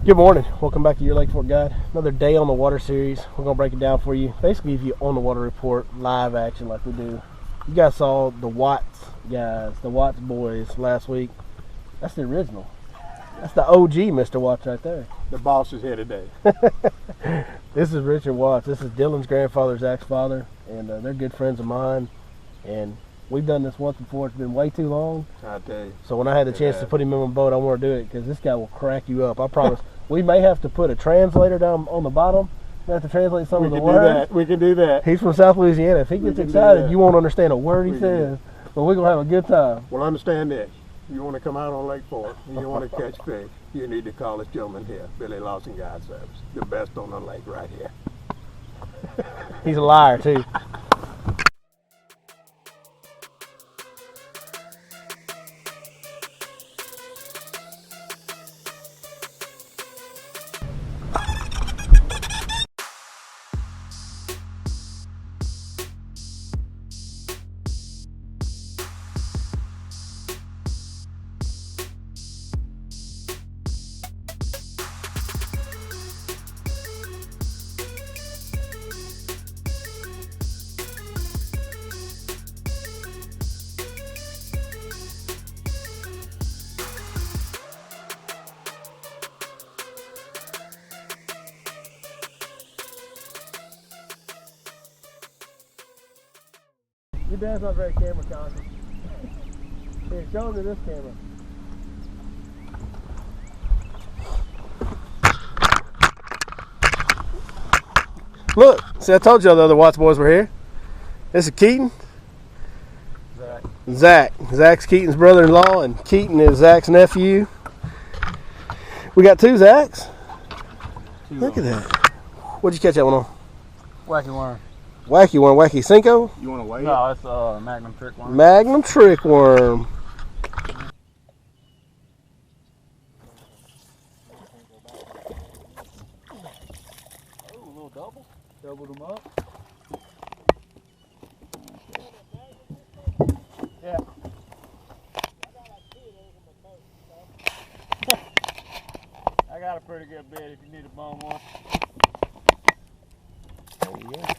Good morning. Welcome back to Your Lake Fork Guide. Another day on the water series. We're going to break it down for you. Basically, give you on the water report, live action like we do. You guys saw the Watts guys, the Watts boys last week. That's the original. That's the OG Mr. Watts right there. The boss is here today. This is Richard Watts. This is Dylan's grandfather, Zach's father, and they're good friends of mine. And we've done this once before. It's been way too long. I tell you. So when I had the chance to put him in my boat, I want to do it because this guy will crack you up. I promise. We may have to put a translator down on the bottom. We have to translate some of the words. We can do that. He's from South Louisiana. If he gets excited, you won't understand a word he says. But we're going to have a good time. Well, understand this. You want to come out on Lake Fork and you want to catch fish, you need to call this gentleman here, Billy Lawson Guide Service. The best on the lake right here. He's a liar, too. Your dad's not very camera conscious. Here, show him to this camera. Look, see, I told y'all the other Watts boys were here. This is Keaton. Zach. Zach's Keaton's brother-in-law, and Keaton is Zach's nephew. We got two Zachs. Look at that. What'd you catch that one on? Wacky worm. Wacky worm, wacky Cinco? You want to wait? No, it's Magnum trick worm. Magnum trick worm. Oh, a little double. Doubled them up. Yeah. I got a pretty good bit if you need a bone one. Oh, yeah.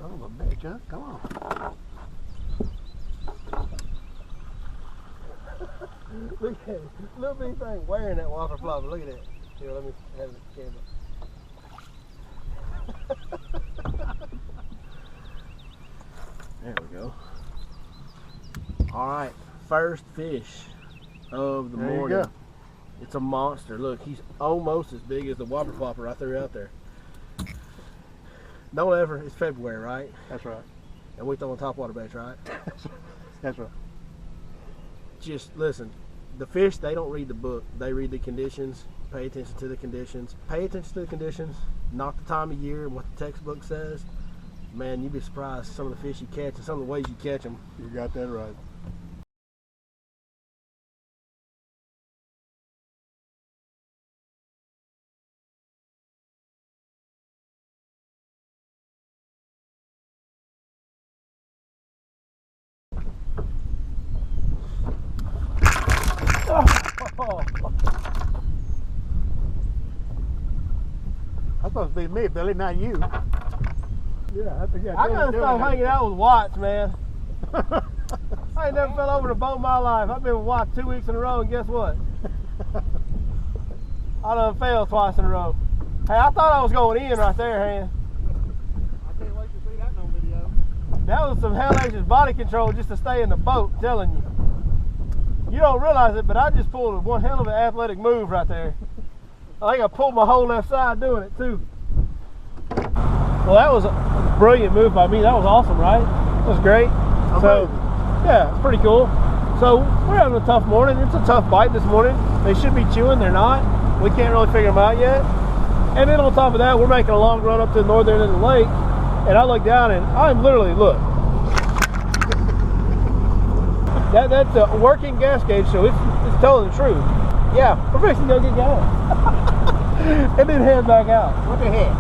Son of a bitch, huh? Come on. Look at it. Little bitty thing wearing that water flopper. Look at that. Here, let me have the camera. There we go. All right, first fish of the morning. You go. It's a monster. Look, he's almost as big as the whopper flopper I threw out there. Don't ever, it's February, right? That's right. And we throwing topwater baits, right? That's right. Just listen, the fish, they don't read the book. They read the conditions. Pay attention to the conditions. Pay attention to the conditions, not the time of year and what the textbook says. Man, you'd be surprised some of the fish you catch and some of the ways you catch them. You got that right. Oh. That's supposed to be me, Billy, not you. Yeah, I think I gotta stop hanging out with Watts, man. I ain't never fell over the boat in my life. I've been with Watts 2 weeks in a row, and guess what? I done failed twice in a row. Hey, I thought I was going in right there, man. I can't wait to see that on video. That was some hellacious body control just to stay in the boat, I'm telling you. You don't realize it, but I just pulled one hell of an athletic move right there. I think I pulled my whole left side doing it too. Well, that was a brilliant move by me. That was awesome, right? That was great. So, yeah, it's pretty cool. So we're having a tough morning. It's a tough bite this morning. They should be chewing, they're not. We can't really figure them out yet. And then on top of that, we're making a long run up to the northern end of the lake. And I look down and I'm literally, look. That's a working gas gauge, so it's telling the truth. Yeah, we're fixing to go get gas. And then head back out. What the heck?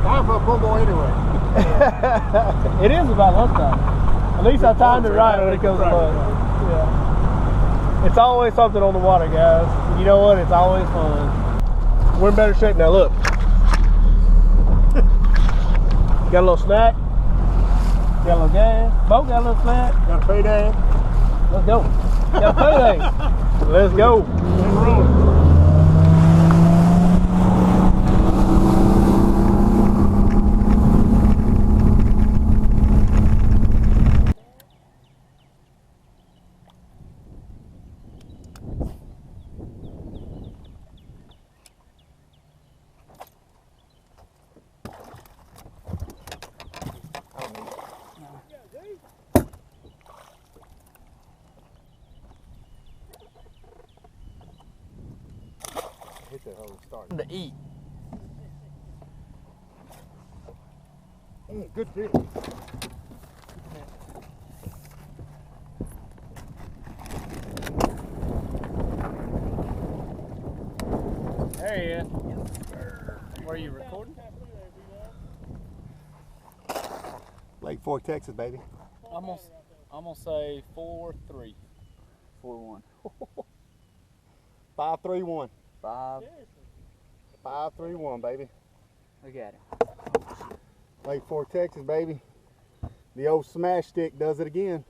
Time for a bumble anyway. It is about lunchtime. At least I timed it right when it comes to lunch. Yeah. It's always something on the water, guys. You know what? It's always fun. We're in better shape now. Look. Got a little snack. Got a little gas. Bo got a little snack. Got a payday. Let's go. Got a payday. Let's go. Hit that hole starting. To eat. Good fish. There he is. Were you recording? Lake Fork, Texas, baby. I'm gonna say 4-3. 4-1. 5-3-1. 5-3-1, baby. Look at it. Lake Fork, Texas, baby. The old smash stick does it again.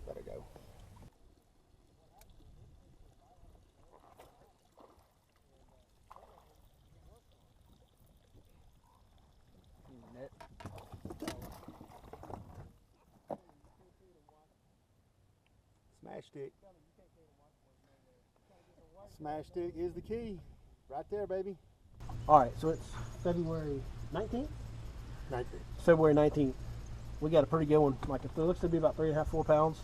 Let it go. Smash stick. Smash stick is the key. Right there, baby. All right, so it's February 19th? 19. February 19th. We got a pretty good one. Like, it looks to be about 3.5, 4 pounds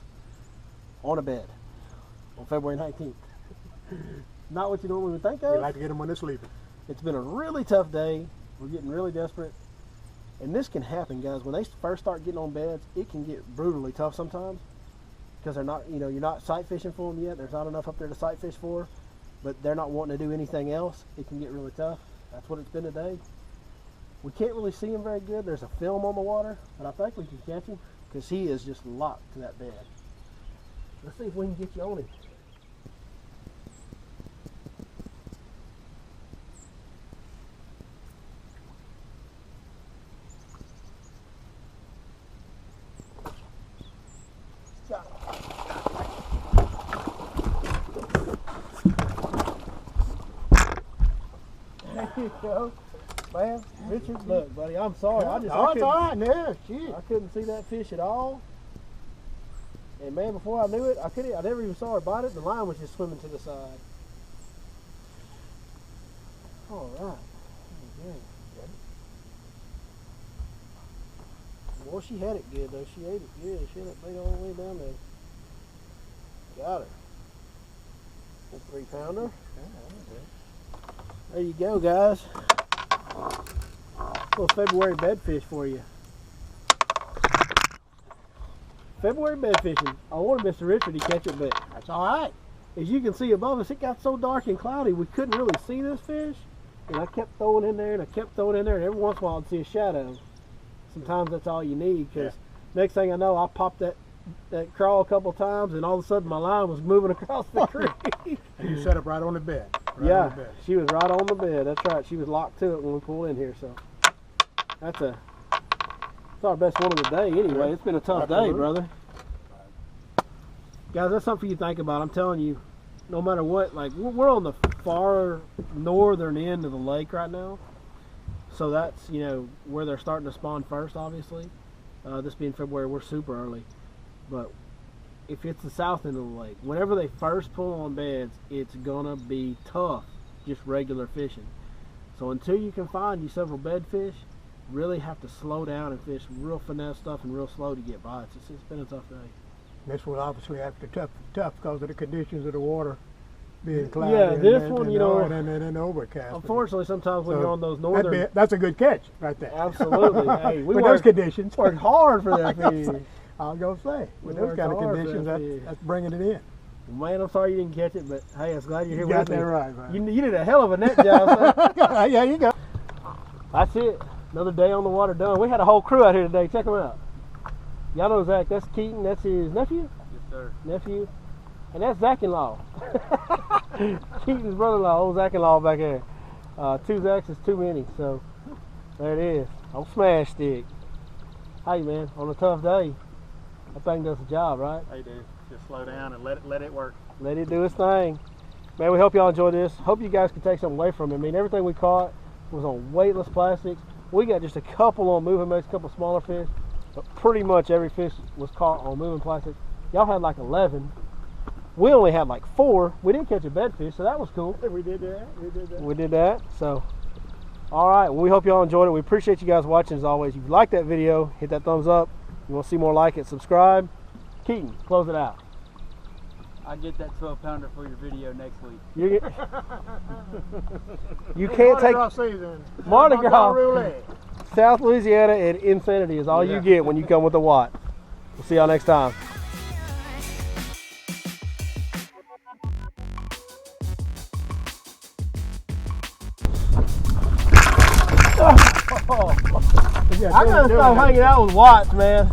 on a bed on February 19th. Not what you normally would think of. We like to get them when they're sleeping. It's been a really tough day. We're getting really desperate. And this can happen, guys. When they first start getting on beds, it can get brutally tough sometimes because they're not, you're not sight fishing for them yet. There's not enough up there to sight fish for, but they're not wanting to do anything else. It can get really tough. That's what it's been today. We can't really see him very good. There's a film on the water, but I think we can catch him because he is just locked to that bed. Let's see if we can get you on him. There you go. Man, Richard, look, buddy, I'm sorry. It's all right now. Shit. I couldn't see that fish at all. And man, before I knew it, I never even saw her bite it. The line was just swimming to the side. All right. Okay. Boy, she had it good though. She ate it good. She had it bait all the way down there. Got her. A 3-pounder. There you go, guys. Little February bedfish for you. February bed fishing. I wanted Mr. Richard to catch it, but that's all right. As you can see above us, it got so dark and cloudy we couldn't really see this fish. And I kept throwing in there and I kept throwing in there, and every once in a while I'd see a shadow. Sometimes that's all you need, because next thing I know, I popped that crawl a couple times, and all of a sudden my line was moving across the creek. And you set up right on the bed. Yeah, she was right on the bed. That's right. She was locked to it when we pulled in here. So it's our best one of the day anyway. It's been a tough day, brother. Guys, that's something for you to think about. I'm telling you, no matter what, like we're on the far northern end of the lake right now. So that's, where they're starting to spawn first, obviously. This being February, we're super early. But if it's the south end of the lake, whenever they first pull on beds, it's gonna be tough, just regular fishing. So until you can find you several bedfish, really have to slow down and fish real finesse stuff and real slow to get bites. It's been a tough day. This one obviously after tough because of the conditions of the water being cloudy. Yeah, this one, and overcast. Unfortunately, sometimes when you're on those northern, that's a good catch right there. Absolutely. Hey, we with those conditions, worked hard for that fish. I was gonna say, with those kind of conditions, that's bringing it in. Man, I'm sorry you didn't catch it, but hey, I'm glad you're here with me. You got that right, man. You did a hell of a net job. Yeah, you go. That's it. Another day on the water done. We had a whole crew out here today. Check them out. Y'all know Zach. That's Keaton. That's his nephew? Yes, sir. Nephew. And that's Zach-in-law. Keaton's brother-in-law, old Zach-in-law back there. 2 Zachs is too many, so there it is. On Smash Stick. Hey man, on a tough day, that thing does the job, right? Hey, dude, just slow down and let it work. Let it do its thing. Man, we hope y'all enjoyed this. Hope you guys can take something away from it. I mean, everything we caught was on weightless plastics. We got just a couple on moving baits, a couple smaller fish, but pretty much every fish was caught on moving plastics. Y'all had like 11. We only had like 4. We didn't catch a bedfish, so that was cool. We did that. We did that. So, all right. Well, we hope y'all enjoyed it. We appreciate you guys watching as always. If you like that video, hit that thumbs up. You want to see more, like it, subscribe. Keaton, close it out. I'll get that 12-pounder for your video next week. You can't take Mardi Gras season. Mardi Gras. Roulette. South Louisiana and insanity is all you get when you come with the Watt. We'll see y'all next time. I gotta stop hanging out with Watts, man.